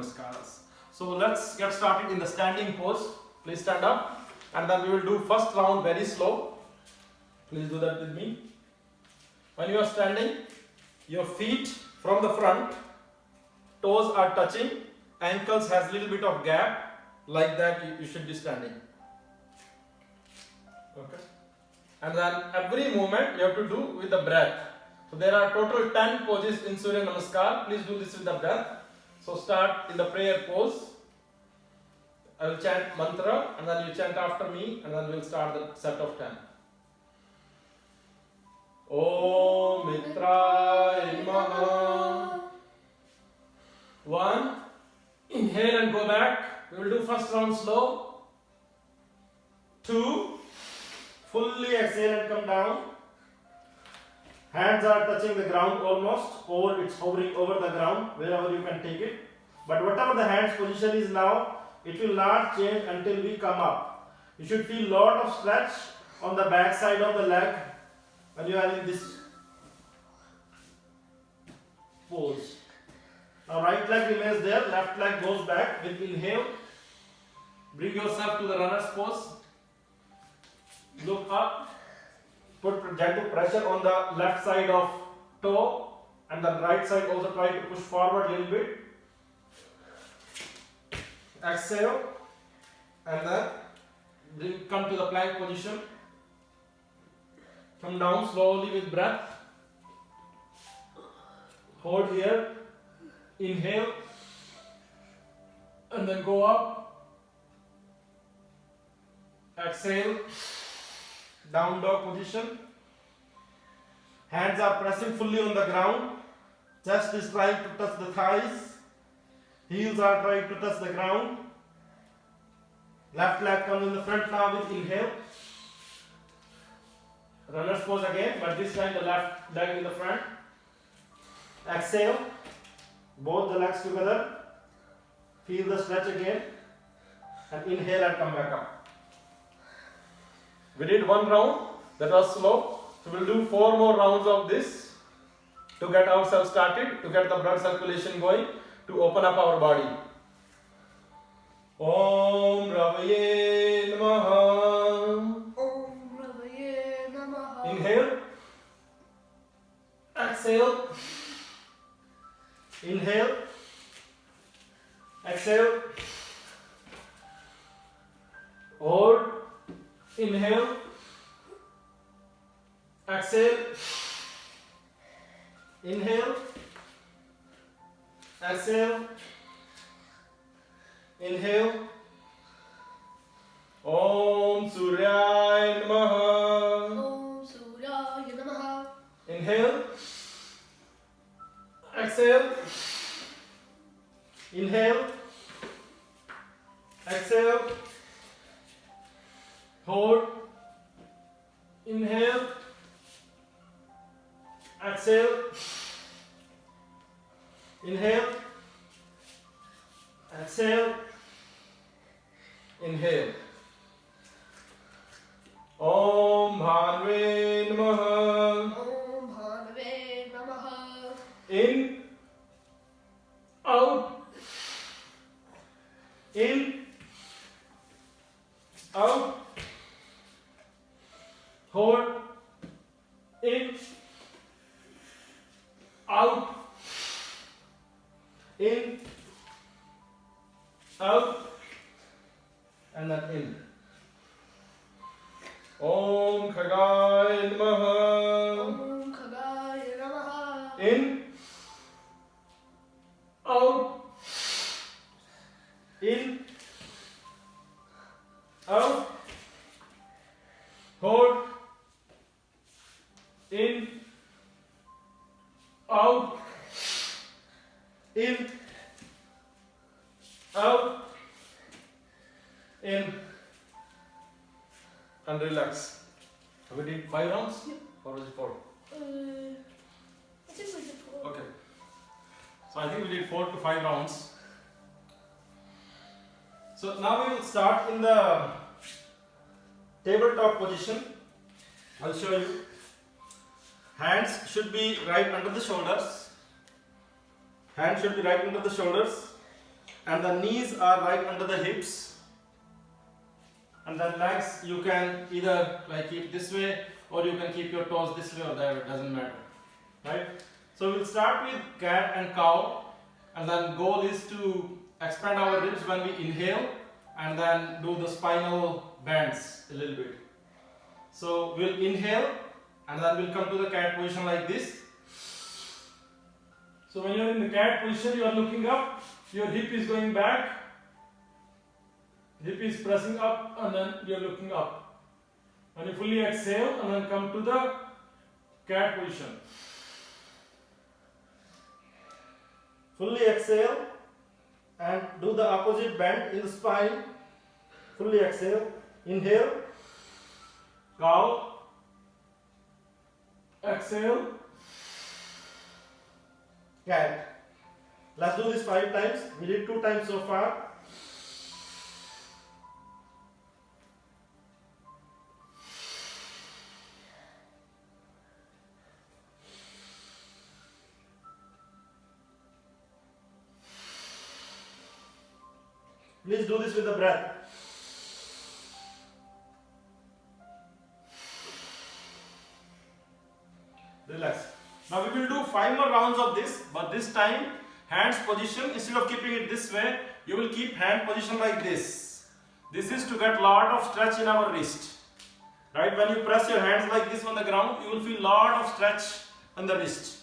Namaskaras. So let's get started in the standing pose. Please stand up and then we will do first round very slow. Please do that with me. When you are standing, your feet from the front, toes are touching, ankles has little bit of gap. Like that you should be standing. Okay. And then every movement you have to do with the breath. So there are total 10 poses in Surya Namaskar. Please do this with the breath. So start in the prayer pose. I will chant mantra and then you chant after me and then we will start the set of 10. Om Mitraయ Namaha. 1. Inhale and go back. We will do first round slow. 2. Fully exhale and come down. Hands are touching the ground almost, or it's hovering over the ground, wherever you can take it. But whatever the hands position is now, it will not change until we come up. You should feel lot of stretch on the back side of the leg when you are in this pose. Now right leg remains there, left leg goes back with inhale. Bring yourself to the runner's pose. Look up. Put gentle pressure on the left side of toe and the right side also try to push forward a little bit. Exhale and then come to the plank position. Come down slowly with breath. Hold here. Inhale and then go up. Exhale. Down dog position. Hands are pressing fully on the ground. Chest is trying to touch the thighs. Heels are trying to touch the ground. Left leg comes in the front now with inhale. Runner's pose again, but this time the left leg in the front. Exhale. Both the legs together. Feel the stretch again. And inhale and come back up. We did one round, that was slow. So we'll do 4 more rounds of this to get ourselves started, to get the blood circulation going, to open up our body. Om Ravaye Namaha. Om Ravaye Namaha. Inhale. Exhale. Inhale. Exhale. Hold. Inhale. Exhale. Inhale. Exhale. Inhale. Om Suryaya Namaha. Om Suryaya Namaha. Inhale. Exhale. Inhale. Exhale. Hold. Inhale. Exhale. Inhale. Exhale. Inhale. Om Bhanve Namaha. Om Bhanve Namaha. In. Out. In. Out. Hold. In. Out. In. Out. And then in. Om Khagaya Namaha. Om Khagaya Namaha. In. Out. In. Out. Hold. In. Out. In. Out. In. And relax. We did 5 rounds? Or was it 4? I think we did 4. Okay. So I think we did 4 to 5 rounds. So now we will start in the tabletop position. I'll show you. Hands should be right under the shoulders. Hands should be right under the shoulders. and the knees are right under the hips, and the legs you can either like keep this way or you can keep your toes this way or that, it doesn't matter, right? So we'll start with cat and cow, and then goal is to expand our ribs when we inhale and then do the spinal bends a little bit. So we'll inhale and then we'll come to the cat position like this. So when you're in the cat position, you are looking up, your hip is going back, hip is pressing up, and then you're looking up. When you fully exhale and then come to the cat position. Fully exhale and do the opposite bend in the spine. Fully exhale, inhale, cow, exhale, cat. Let's do this 5 times. We did 2 times so far. Please do this with the breath. Relax. Now we will do 5 more rounds of this, but this time hands position, instead of keeping it this way, you will keep hand position like this. This is to get lot of stretch in our wrist. Right? When you press your hands like this on the ground, you will feel lot of stretch on the wrist.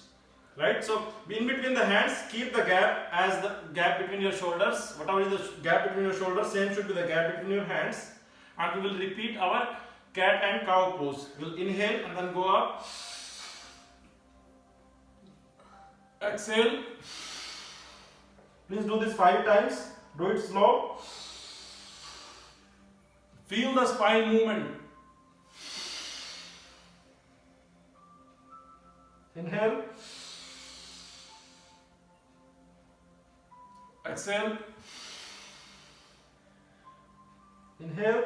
Right? So in between the hands, keep the gap as the gap between your shoulders. Whatever is the gap between your shoulders, same should be the gap between your hands. And we will repeat our cat and cow pose. We will inhale and then go up. Exhale. Please do this 5 times. Do it slow. Feel the spine movement. Inhale. Exhale. Inhale.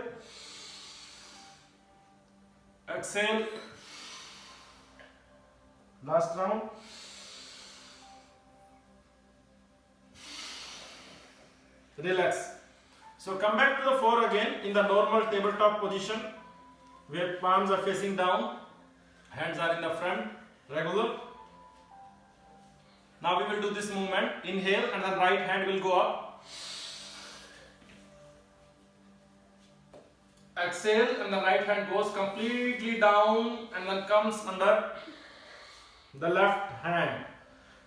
Exhale. Last round. Relax. So come back to the floor again in the normal tabletop position where palms are facing down, hands are in the front, regular. Now we will do this movement. Inhale and then right hand will go up. Exhale and the right hand goes completely down and then comes under the left hand.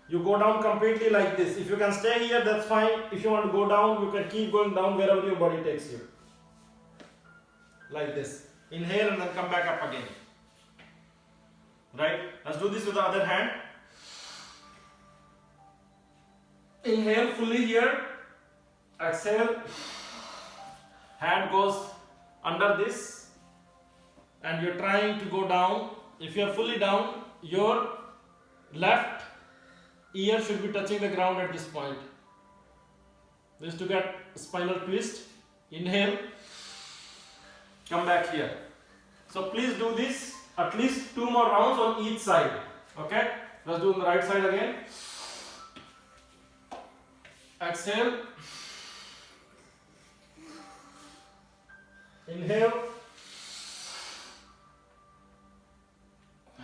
You go down completely like this. If you can stay here, that's fine. If you want to go down, you can keep going down wherever your body takes you. Like this. Inhale and then come back up again. Right? Let's do this with the other hand. Inhale fully here. Exhale. Hand goes under this. And you're trying to go down. If you're fully down, your left ear should be touching the ground at this point. This is to get spinal twist. Inhale. Come back here. So please do this at least 2 more rounds on each side. Okay? Let's do on the right side again. Exhale. Inhale.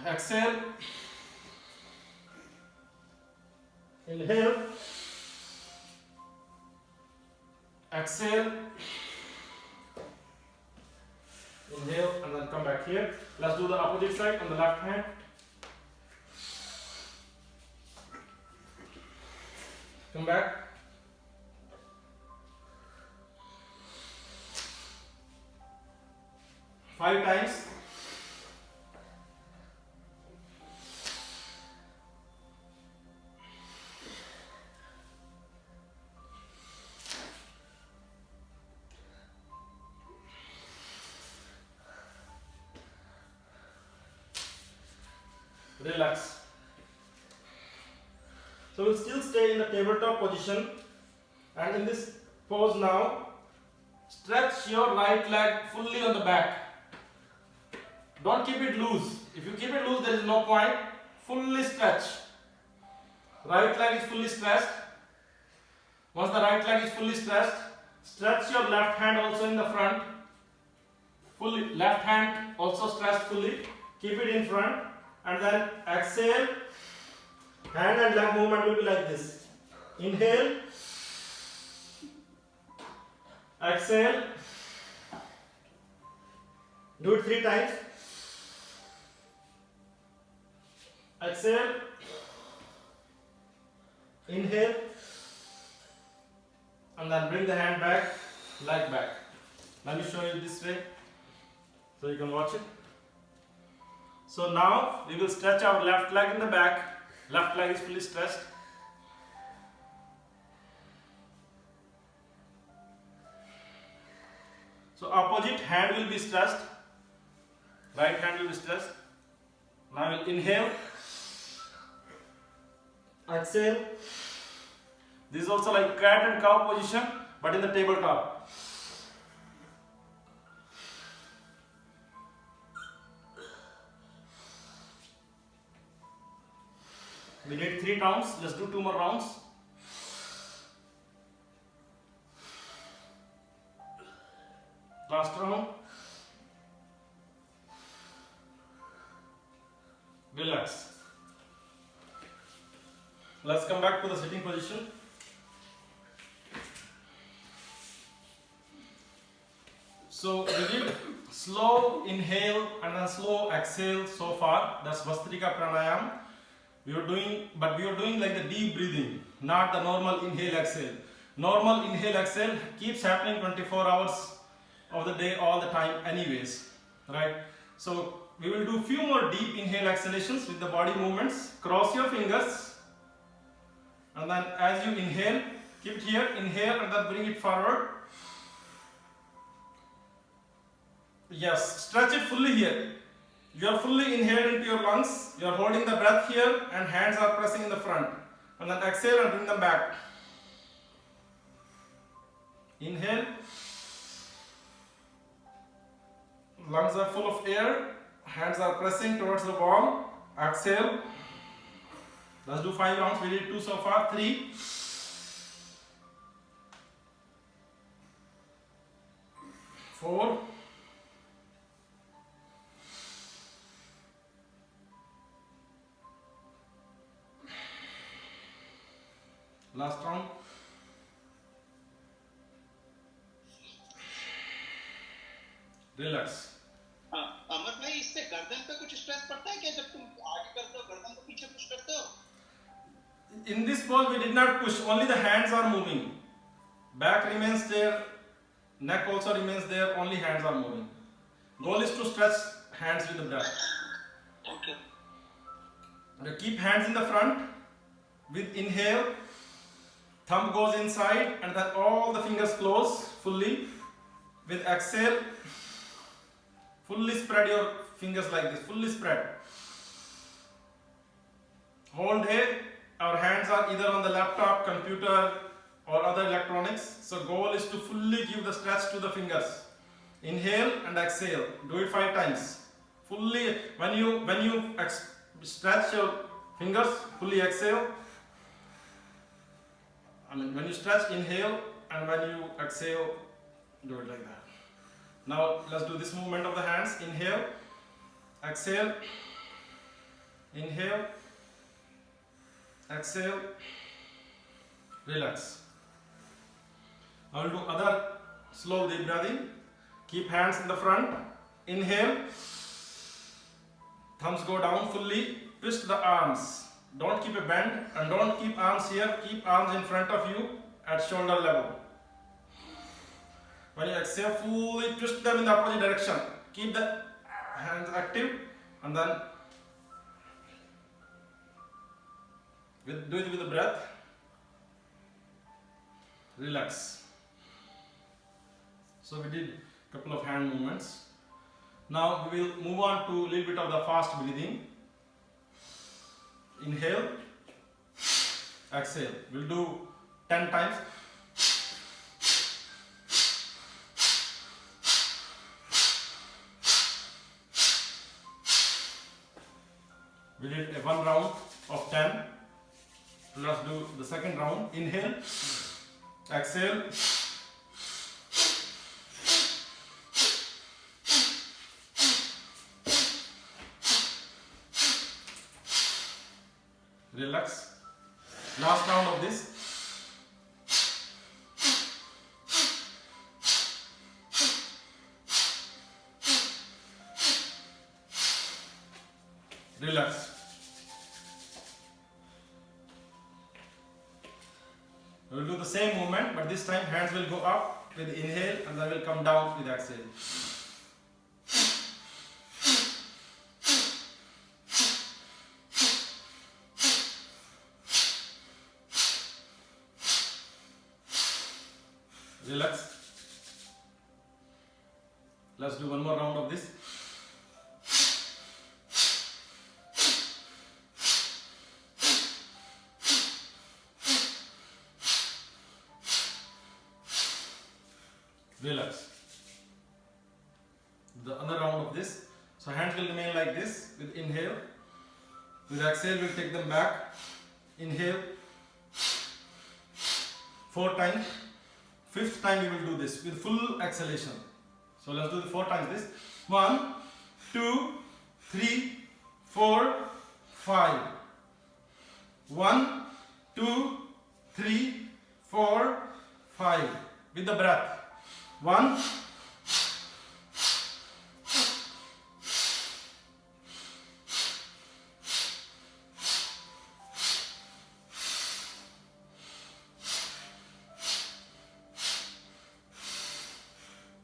Exhale. Inhale. Exhale. Inhale and then come back here. Let's do the opposite side on the left hand. Come back. Five times. Relax. So we'll still stay in the tabletop position, and in this pose now, stretch your right leg fully on the back. Don't keep it loose. If you keep it loose, there is no point. Fully stretch. Right leg is fully stretched. Once the right leg is fully stretched, stretch your left hand also in the front. Fully, left hand also stretched fully. Keep it in front and then exhale. Hand and leg movement will be like this. Inhale. Exhale. Do it 3 times. Exhale. Inhale. And then bring the hand back, leg back. Let me show you this way so you can watch it. So now we will stretch our left leg in the back. Left leg is fully stretched. So opposite hand will be stretched. Right hand will be stretched. Now we'll inhale. Exhale. This is also like cat and cow position, but in the tabletop. We did 3 rounds. Let's do 2 more rounds. Last round. Relax. Let's come back to the sitting position. So we did slow inhale and then slow exhale so far. That's Vastrika Pranayam. We are doing like the deep breathing, not the normal inhale exhale. Normal inhale exhale keeps happening 24 hours of the day all the time anyways, right? So we will do few more deep inhale exhalations with the body movements. Cross your fingers and then as you inhale, keep it here, inhale and then bring it forward. Yes, stretch it fully here. You are fully inhaled into your lungs. You are holding the breath here and hands are pressing in the front. And then exhale and bring them back. Inhale. Lungs are full of air. Hands are pressing towards the wall. Exhale. Let's do 5 rounds. We did 2 so far. 3. 4. Last round. Relax. अमर भाई इससे गर्दन पे कुछ stress पड़ता है क्या जब तुम आगे करते हो गर्दन को पीछे पुश करते हो? In this pose we did not push, only the hands are moving. Back remains there, neck also remains there, only hands are moving. Goal is to stretch hands with the breath. Okay. Now keep hands in the front. With inhale, thumb goes inside and then all the fingers close fully. With exhale, fully spread your fingers like this, fully spread. Whole day, our hands are either on the laptop, computer or other electronics. So goal is to fully give the stretch to the fingers. Inhale and exhale. Do it 5 times. Fully, when you stretch your fingers, fully exhale. When you stretch, inhale, and when you exhale, do it like that. Now let's do this movement of the hands. Inhale, exhale, inhale, exhale, relax. I will do other slow deep breathing. Keep hands in the front. Inhale, thumbs go down fully. Twist the arms. Don't keep a bend and don't keep arms here. Keep arms in front of you at shoulder level. When you exhale, fully twist them in the opposite direction. Keep the hands active and then do it with the breath. Relax. So we did a couple of hand movements. Now we will move on to a little bit of the fast breathing. Inhale, exhale. We'll do 10 times. We did one round of 10. Let's do the second round. Inhale, Exhale. Relax. Last round of this. Relax. We will do the same movement, but this time hands will go up with inhale and then will come down with exhale. Relax. Let's do one more round of this. Relax. The other round of this. So hands will remain like this with inhale. With exhale, we'll take them back. Inhale. 4 times. 5th time we will do this with full exhalation. So let's do the 4 times this. 1, 2, 3, 4, 5. 1, 2, 3, 4, 5. With the breath. 1,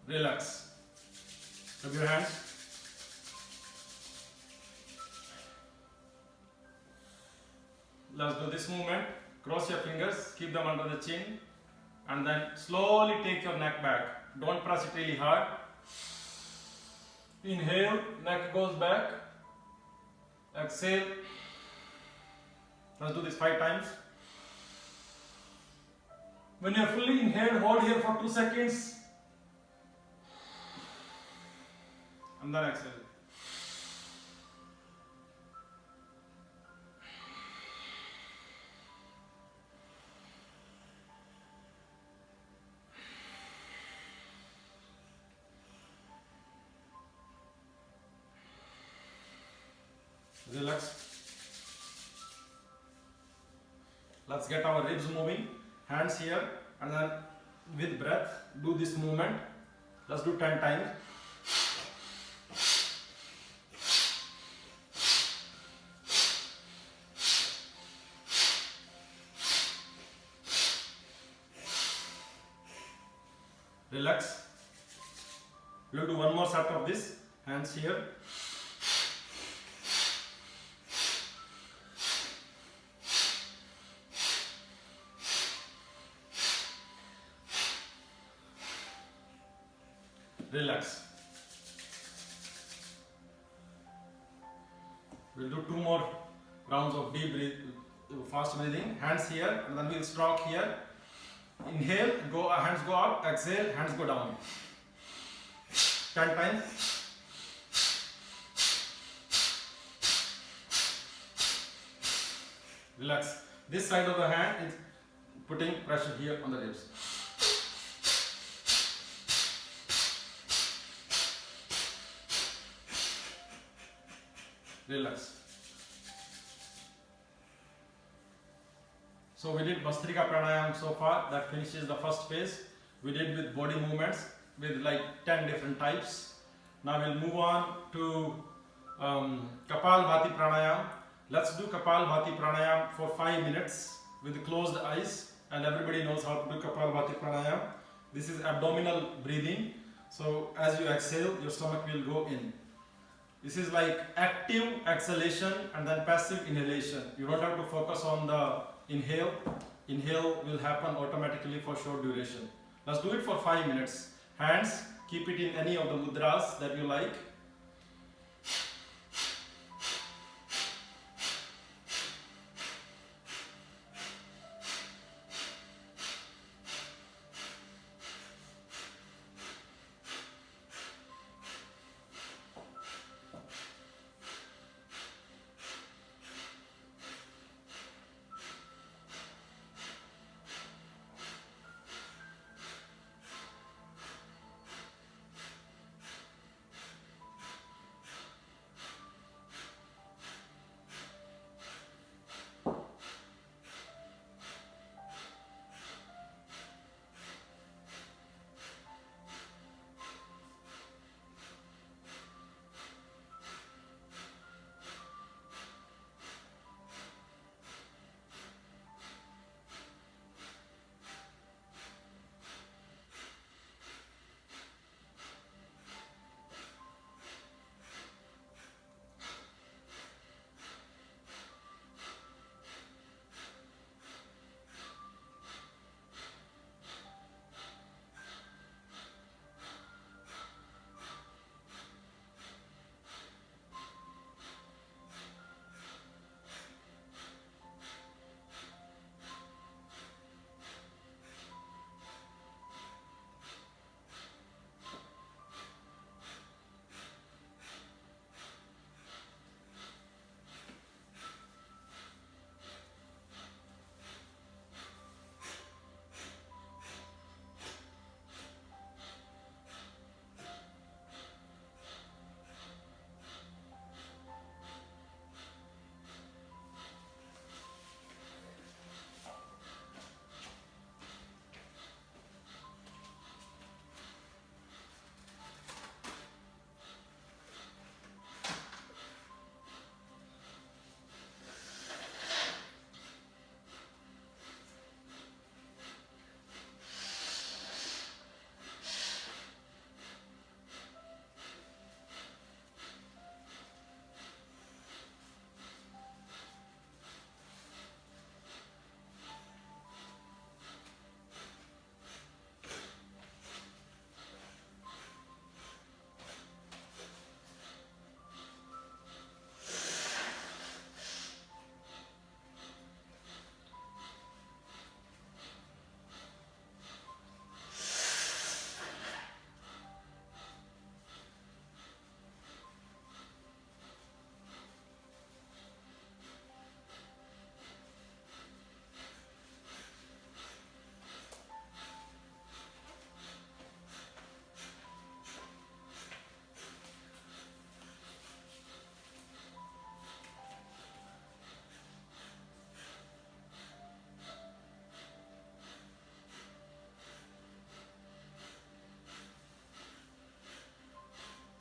relax. Rub your hands. Let's do this movement. Cross your fingers, keep them under the chin, and then slowly take your neck back. Don't press it really hard. Inhale, neck goes back. Exhale. Let's do this 5 times. When you are fully inhaled, hold here for 2 seconds. And then exhale. Relax. Let's get our ribs moving. Hands here, and then with breath, do this movement. Let's do 10 times. Relax. We'll do one more set of this. Hands here. Relax. We'll do 2 more rounds of deep fast breathing. Hands here, and then we'll stroke here. Inhale, hands go up. Exhale, hands go down. 10 times. Relax. This side of the hand is putting pressure here on the ribs. Relax. So we did Bhastrika Pranayam so far. That finishes the first phase. We did with body movements with like 10 different types. Now we'll move on to Kapalbhati Pranayam. Let's do Kapalbhati Pranayam for 5 minutes with closed eyes, and everybody knows how to do Kapalbhati Pranayam. This is abdominal breathing. So as you exhale, your stomach will go in. This is like active exhalation and then passive inhalation. You don't have to focus on the inhale. Inhale will happen automatically for short duration. Let's do it for 5 minutes. Hands, keep it in any of the mudras that you like.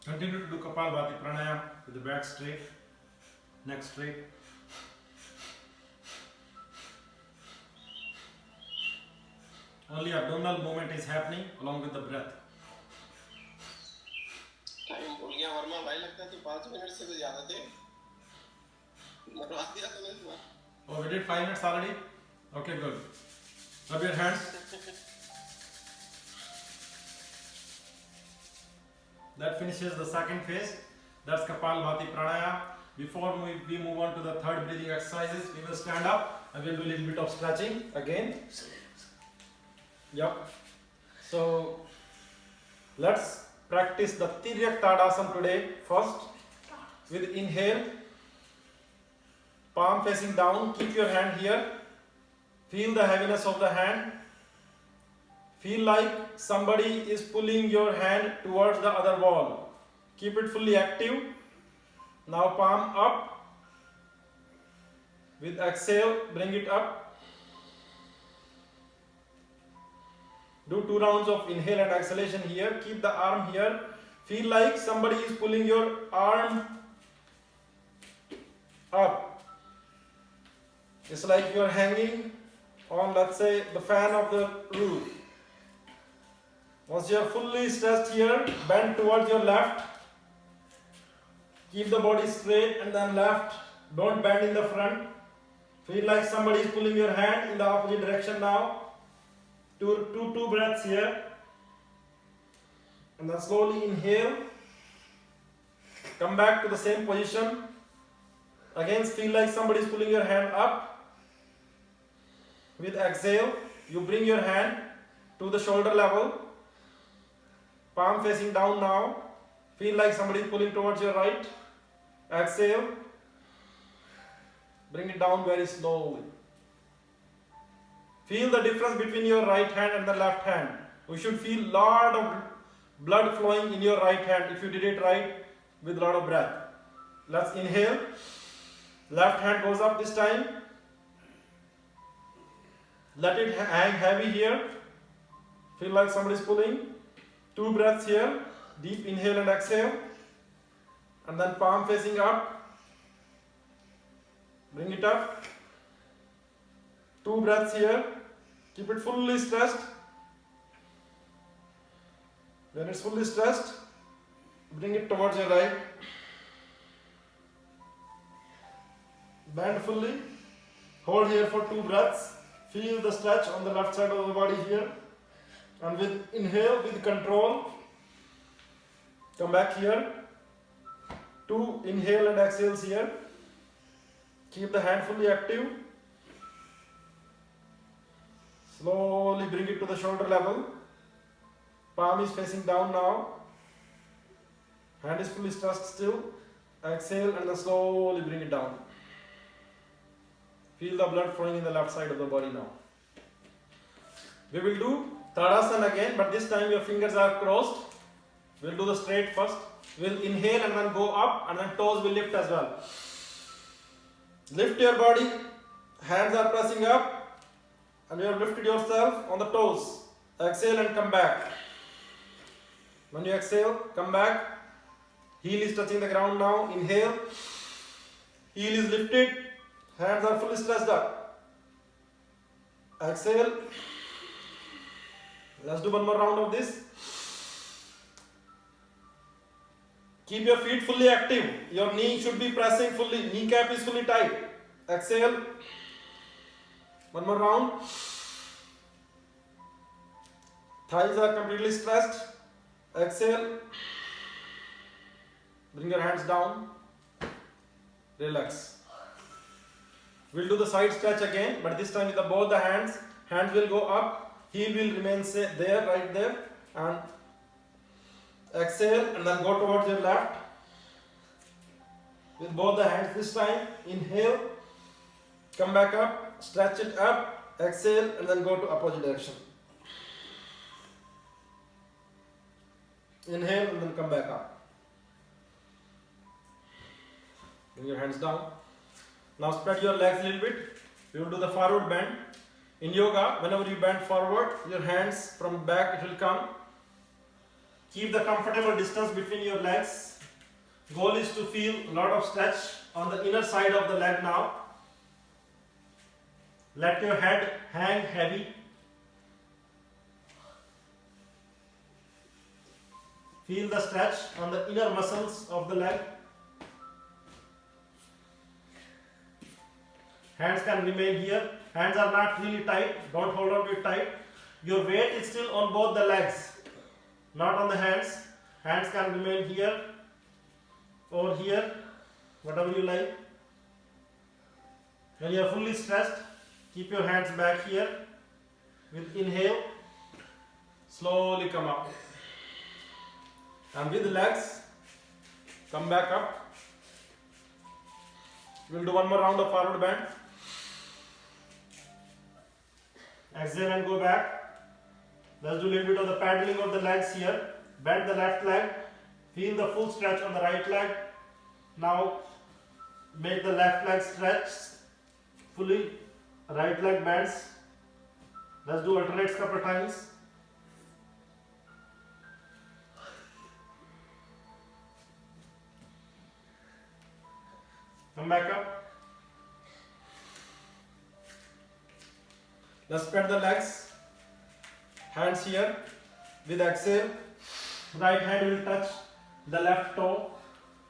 Continue to do Kapalbhati Pranayama with the back straight, neck straight. Only abdominal movement is happening along with the breath. Time भूल गया वर्मा भाई, लगता है कि 5 minute से भी ज्यादा थे। मरवा दिया तूने इसमें। Oh, we did 5 minutes already? Okay, good. Rub your hands. That finishes the second phase. That's Kapalbhati Pranayama. Before we move on to the third breathing exercises, we will stand up and we'll do a little bit of stretching again. Yep. So let's practice the Tiryak Tadasana today. First, with inhale, palm facing down, keep your hand here. Feel the heaviness of the hand. Feel like somebody is pulling your hand towards the other wall. Keep it fully active. Now palm up. With exhale, bring it up. Do 2 rounds of inhale and exhalation here. Keep the arm here. Feel like somebody is pulling your arm up. It's like you are hanging on, let's say, the fan of the roof. Once you are fully stretched here, bend towards your left. Keep the body straight and then left. Don't bend in the front. Feel like somebody is pulling your hand in the opposite direction now. Two breaths here. And then slowly inhale. Come back to the same position. Again, feel like somebody is pulling your hand up. With exhale, you bring your hand to the shoulder level. Palm facing down now. Feel like somebody is pulling towards your right. Exhale. Bring it down very slowly. Feel the difference between your right hand and the left hand. You should feel lot of blood flowing in your right hand if you did it right with lot of breath. Let's inhale. Left hand goes up this time. Let it hang heavy here. Feel like somebody is pulling. 2 breaths here. Deep inhale and exhale. And then palm facing up. Bring it up. 2 breaths here. Keep it fully stretched. When it's fully stretched, bring it towards your right. Bend fully. Hold here for 2 breaths. Feel the stretch on the left side of the body here. And with inhale, with control, come back here. 2 inhale and exhales here. Keep the hand fully active. Slowly bring it to the shoulder level. Palm is facing down now. Hand is fully stretched still. Exhale and then slowly bring it down. Feel the blood flowing in the left side of the body now. We will do Tadasana again, but this time your fingers are crossed. We'll do the straight first. We'll inhale and then go up, and then toes will lift as well. Lift your body. Hands are pressing up, and you have lifted yourself on the toes. Exhale and come back. When you exhale, come back. Heel is touching the ground now. Inhale. Heel is lifted. Hands are fully stretched up. Exhale. Let's do one more round of this. Keep your feet fully active. Your knee should be pressing fully. Kneecap is fully tight. Exhale. One more round. Thighs are completely stretched. Exhale. Bring your hands down. Relax. We'll do the side stretch again, but this time with both the hands. Hands will go up. Heel will remain there, right there. And exhale and then go towards your left. With both the hands this time. Inhale. Come back up. Stretch it up. Exhale and then go to opposite direction. Inhale and then come back up. Bring your hands down. Now spread your legs a little bit. We will do the forward bend. In yoga, whenever you bend forward, your hands from back it will come. Keep the comfortable distance between your legs. Goal is to feel a lot of stretch on the inner side of the leg now. Let your head hang heavy. Feel the stretch on the inner muscles of the leg. Hands can remain here. Hands are not really tight. Don't hold on to it tight. Your weight is still on both the legs, not on the hands. Hands can remain here or here, whatever you like. When you are fully stretched, keep your hands back here. With inhale, slowly come up. And with the legs, come back up. We'll do one more round of forward bend. Exhale and go back. Let's do a little bit of the paddling of the legs here. Bend the left leg. Feel the full stretch on the right leg. Now make the left leg stretch fully. Right leg bends. Let's do alternates couple times. Come back up. Let's spread the legs. Hands here. With exhale, right hand will touch the left toe.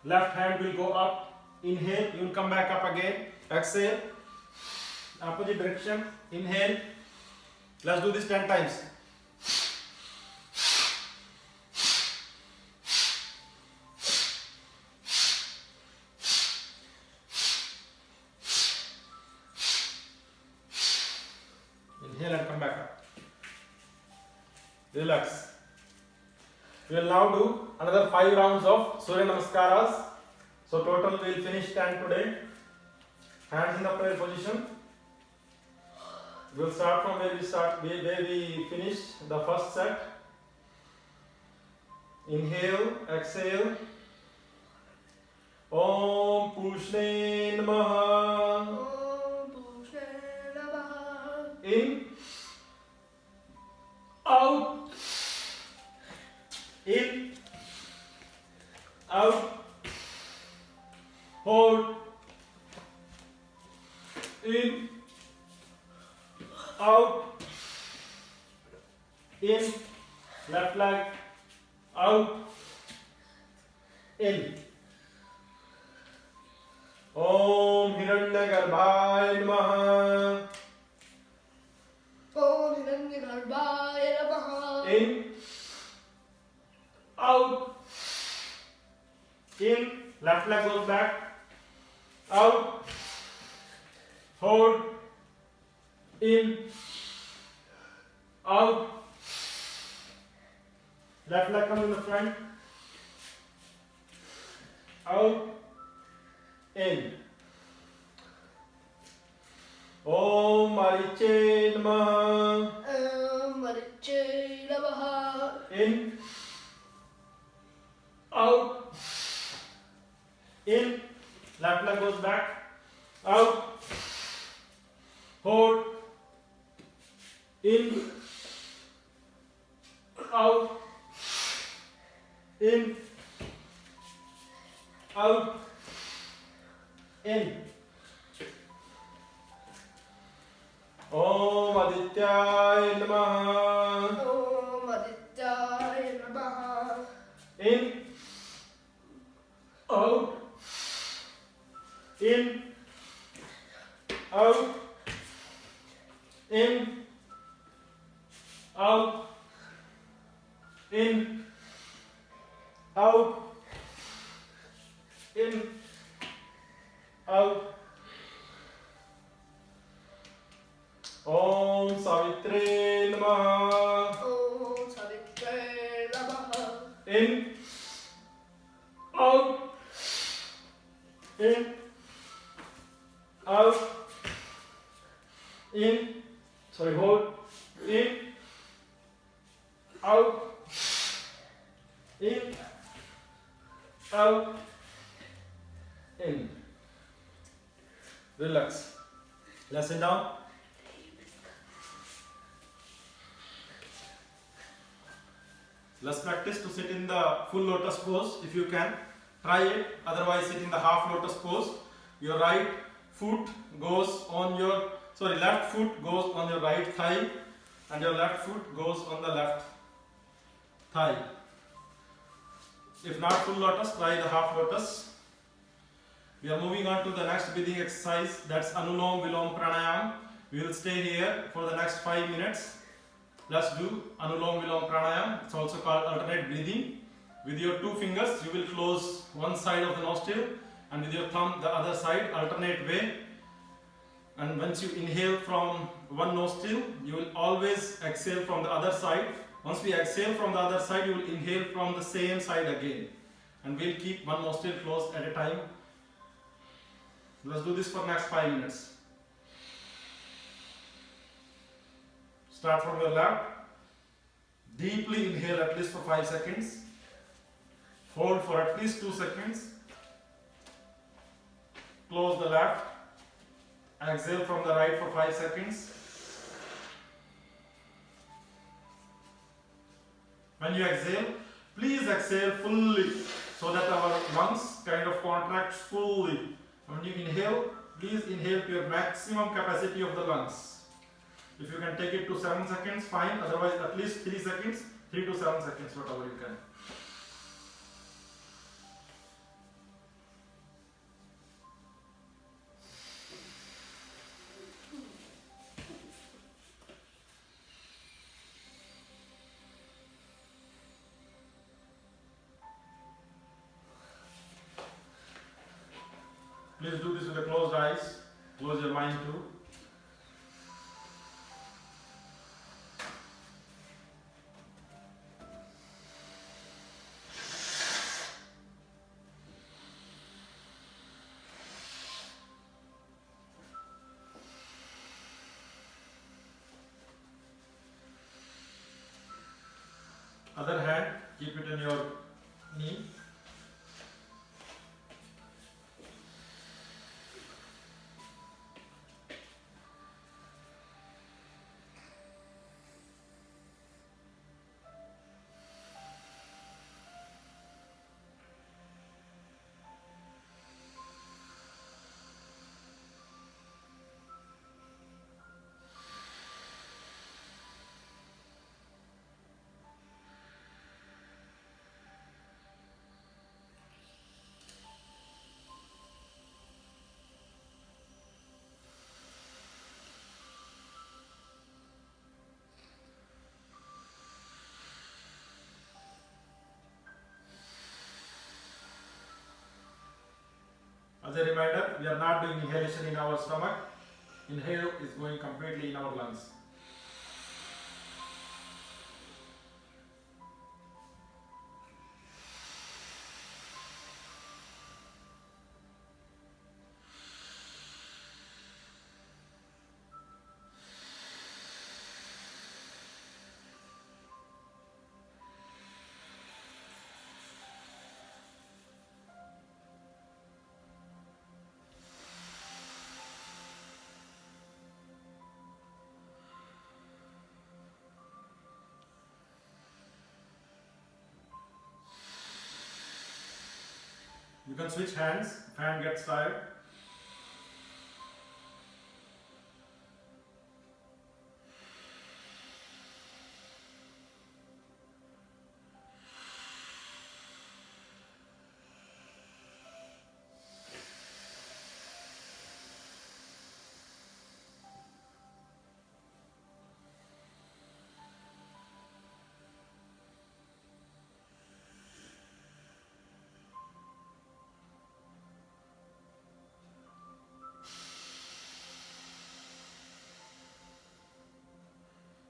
Left hand will go up. Inhale, you will come back up again. Exhale, opposite direction. Inhale. Let's do this 10 times. Inhale and come back up. Relax. We will now do another 5 rounds of Surya Namaskaras. So total we will finish 10 today. Hands in the prayer position. We will start from where we finished the first set. Inhale, exhale. Om Pushne Namaha. Om Pushne Namaha. In, out, in, out, hold, in, out, in, left leg, out, in. Om Hiranyagarbhaya Namaha. Om Hiranyagarbhaya Namaha. In, out, in, left leg goes back, out, hold, in, out, left leg comes in the front, out, in. Om Mariche Namaha. Om Mariche Namaha. In, out, in, left leg goes back, out, hold, in, out, in, out, in. Om Adityaya Namaha. Om Adityaya Namaha. In, out, in, out, in, out, in, out, in, out. Om Savitre Namaha. Om Savitre Namaha. In, out, in, out, in, sorry, hold, in, out, in, out, in. Relax. Let's sit down. Let's practice to sit in the full lotus pose if you can. Try it, otherwise sit in the half lotus pose. Your right foot goes on your, left foot goes on your right thigh and your left foot goes on the left thigh. If not full lotus, try the half lotus. We are moving on to the next breathing exercise, that's Anulom Vilom Pranayam. We will stay here for the next 5 minutes. Let's do Anulom Vilom Pranayam. It's also called alternate breathing. With your 2 fingers, you will close one side of the nostril and with your thumb the other side, alternate way. And once you inhale from one nostril, you will always exhale from the other side. Once we exhale from the other side, you will inhale from the same side again. And we'll keep one nostril closed at a time. Let's do this for next 5 minutes. Start from your left. Deeply inhale at least for 5 seconds. Hold for at least 2 seconds. Close the left. Exhale from the right for 5 seconds. When you exhale, please exhale fully so that our lungs kind of contract fully. When you inhale, please inhale to your maximum capacity of the lungs. If you can take it to 7 seconds, fine. Otherwise, at least 3 seconds, 3 to 7 seconds, whatever you can. Please do this with the closed eyes. Close your mind too. Other hand, keep it in your knee. As a reminder, we are not doing inhalation in our stomach. Inhale is going completely in our lungs. You can switch hands if hand gets tired.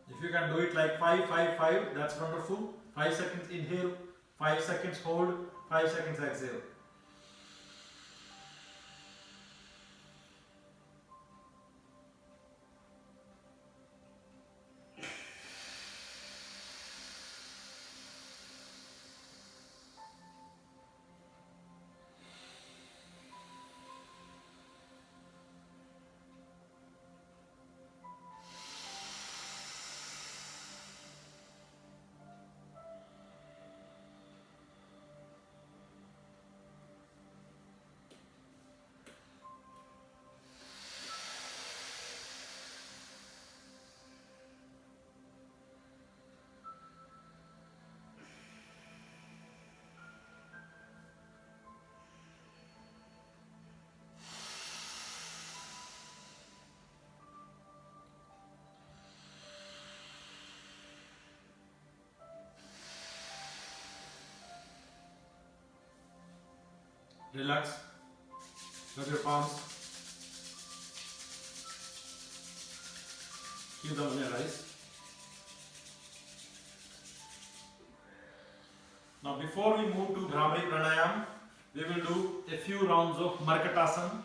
If you can do it like 5, 5, 5, that's wonderful. 5 seconds inhale, 5 seconds hold, 5 seconds exhale. Relax. Rub your palms. Keep them on your eyes. Now before we move to Bhramari Pranayam, we will do a few rounds of Markatasana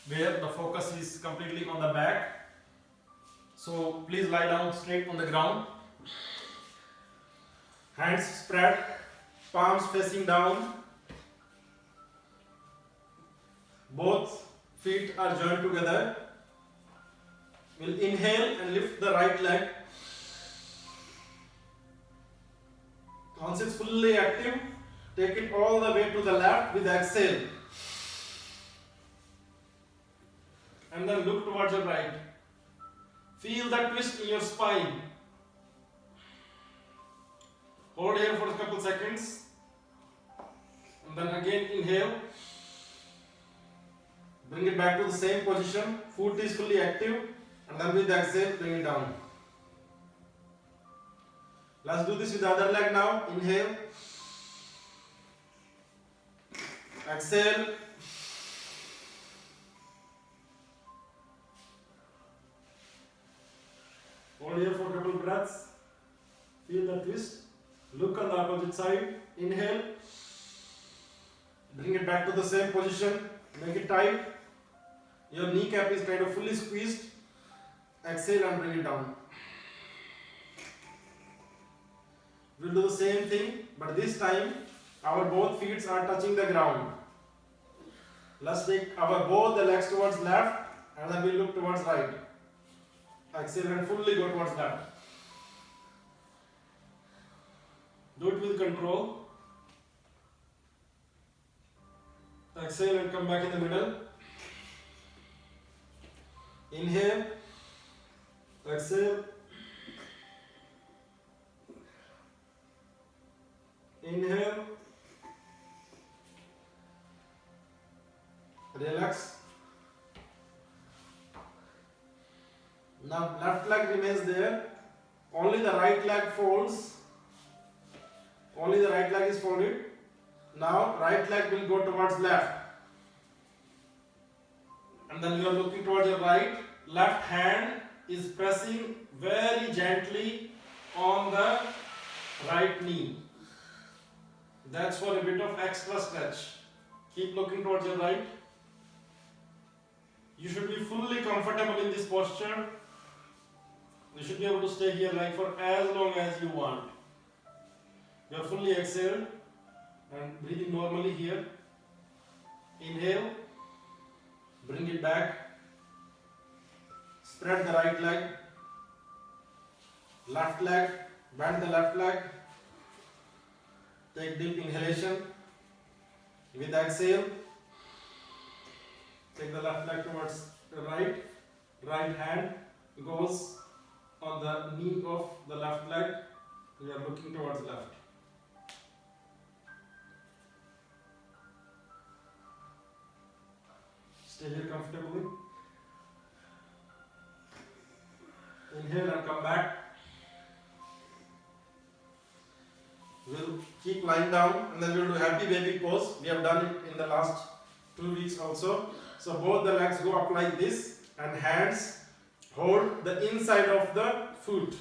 where the focus is completely on the back. So please lie down straight on the ground. Hands spread, palms facing down. Both feet are joined together. We'll inhale and lift the right leg. Once it's fully active, take it all the way to the left with exhale. And then look towards your right. Feel that twist in your spine. Hold here for a couple seconds. And then again inhale. Bring it back to the same position. Foot is fully active. And then with the exhale, bring it down. Let's do this with the other leg now. Inhale. Exhale. Hold here for a couple breaths. Feel the twist. Look on the opposite side. Inhale. Bring it back to the same position. Make it tight. Your kneecap is kind of fully squeezed. Exhale and bring it down. We'll do the same thing, but this time our both feet are touching the ground. Let's take our both the legs towards left and then we'll look towards right. Exhale and fully go towards left. Do it with control. Exhale and come back in the middle. Inhale. Exhale. Inhale. Relax. Now left leg remains there. Only the right leg folds. Only the right leg is folded. Now right leg will go towards left. And then you are looking towards your right. Left hand is pressing very gently on the right knee. That's for a bit of extra stretch. Keep looking towards your right. You should be fully comfortable in this posture. You should be able to stay here like for as long as you want. You are fully exhaled and breathing normally here. Inhale. Bring it back. Spread the right leg. Left leg. Bend the left leg. Take deep inhalation. With exhale, take the left leg towards the right. Right hand goes on the knee of the left leg. We are looking towards left. Stay here comfortably. Inhale and come back. We'll keep lying down and then we'll do happy baby pose. We have done it in the last 2 weeks also. So both the legs go up like this and hands hold the inside of the foot.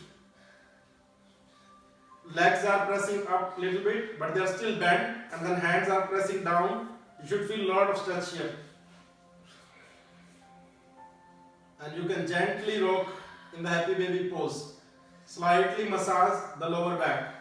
Legs are pressing up a little bit but they are still bent, and then hands are pressing down. You should feel a lot of stretch here. And you can gently rock in the happy baby pose. Slightly massage the lower back.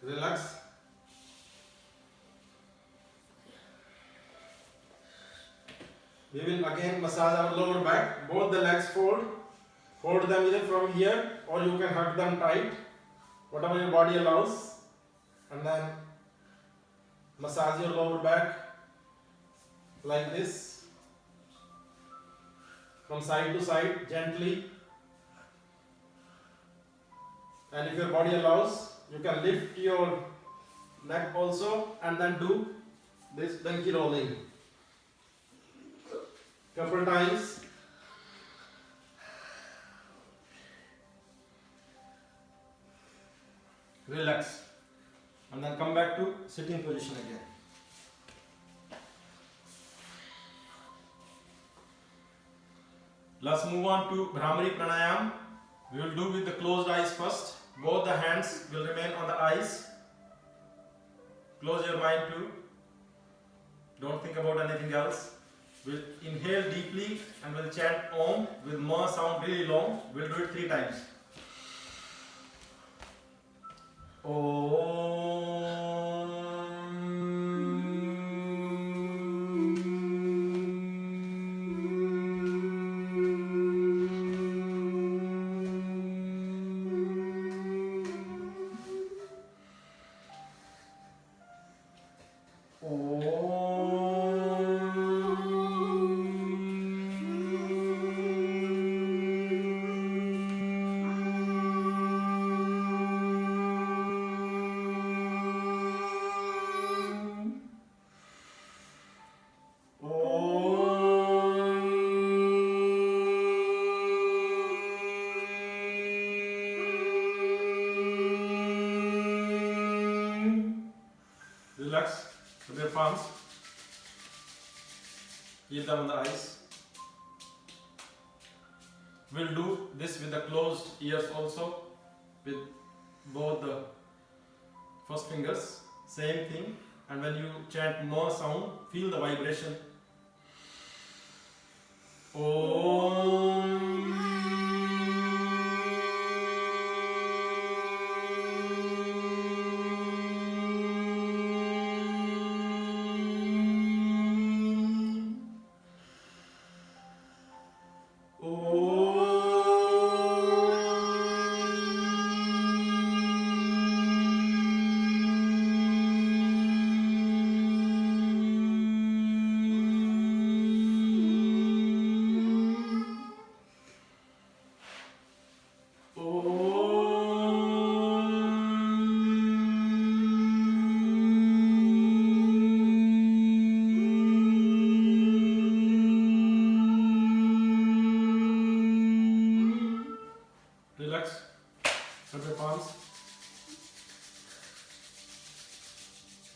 Relax. We will again massage our lower back. Both the legs fold. Hold them either from here or you can hug them tight, whatever your body allows. And then massage your lower back like this. From side to side, gently. And if your body allows, you can lift your neck also and then do this donkey rolling. Couple times. Relax. And then come back to sitting position again. Let's move on to Bhramari Pranayam. We will do with the closed eyes first. Both the hands will remain on the eyes. Close your mind too. Don't think about anything else. We'll inhale deeply and we'll chant Om with Ma sound really long. We'll do it 3 times. Relax with your palms. Keep them on the eyes. We'll do this with the closed ears also, with both the first fingers. Same thing. And when you chant Ma sound, feel the vibration. Om. Relax. Put your palms.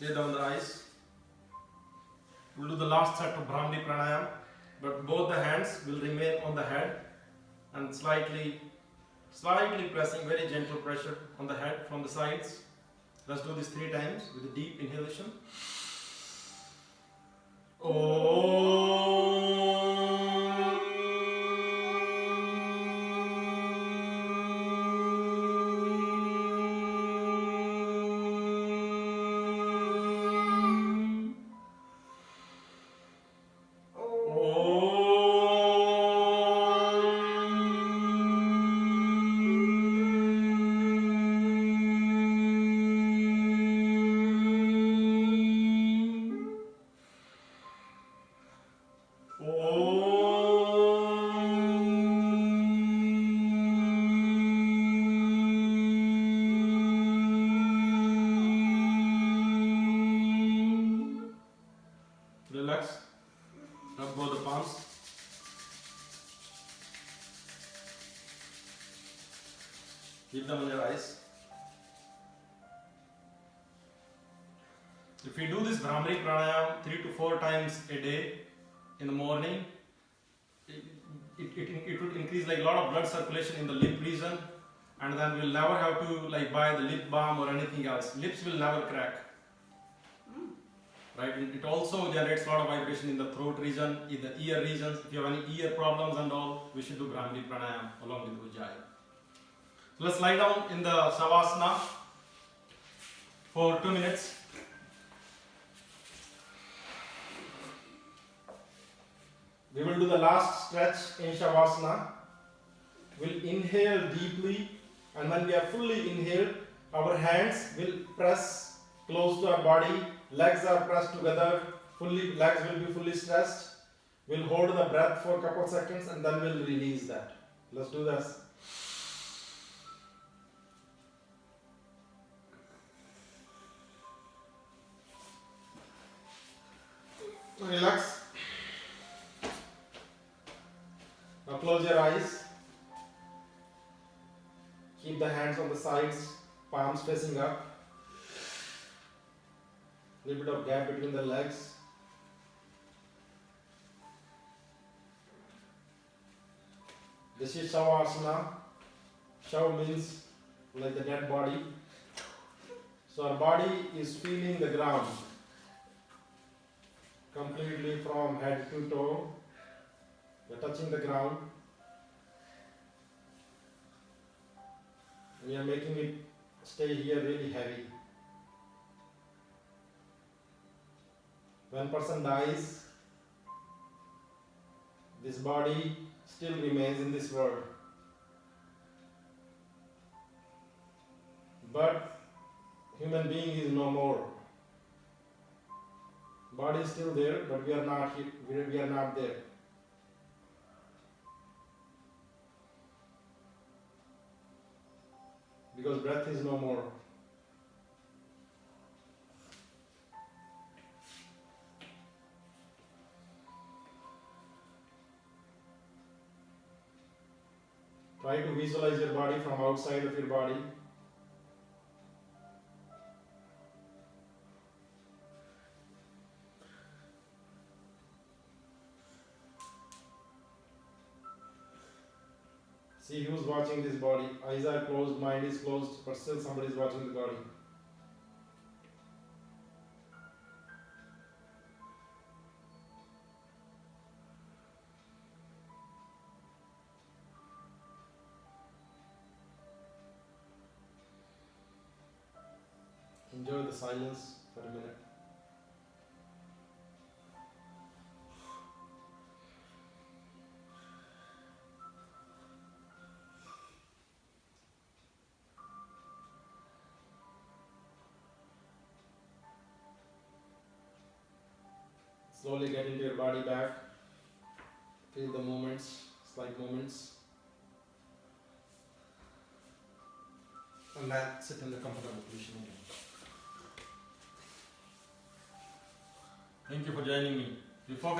Lay down the eyes. We'll do the last set of Bhramari Pranayam, but both the hands will remain on the head and slightly pressing, very gentle pressure on the head from the sides. Let's do this 3 times with a deep inhalation. Relax. Rub both the palms. Keep them on your eyes. If we do this Bhramari Pranayam 3 to 4 times a day in the morning, it would increase like a lot of blood circulation in the lip region, and then we'll never have to like buy the lip balm or anything else. Lips will never crack. Right? It also generates a lot of vibration in the throat region, in the ear regions. If you have any ear problems and all, we should do Bhramari Pranayam along with Ujjayi. So let's lie down in the Shavasana for 2 minutes. We will do the last stretch in Shavasana. We'll inhale deeply, and when we are fully inhaled, our hands will press close to our body. Legs are pressed together, legs will be fully stretched. We'll hold the breath for a couple of seconds and then we'll release that. Let's do this. relax. Now close your eyes. Keep the hands on the sides, palms facing up. Little bit of gap between the legs. This is Shavasana. Shav means like the dead body. So our body is feeling the ground completely from head to toe. We're touching the ground. We are making it stay here really heavy. When person dies, this body still remains in this world. But human being is no more. Body is still there, but we are not there. Because breath is no more. Try to visualize your body from outside of your body. See who's watching this body. Eyes are closed, mind is closed, but still somebody is watching the body. Enjoy the silence for a minute. Slowly get into your body back. Feel the movements, slight movements. And then sit in the comfortable position again. Thank you for joining me. You focus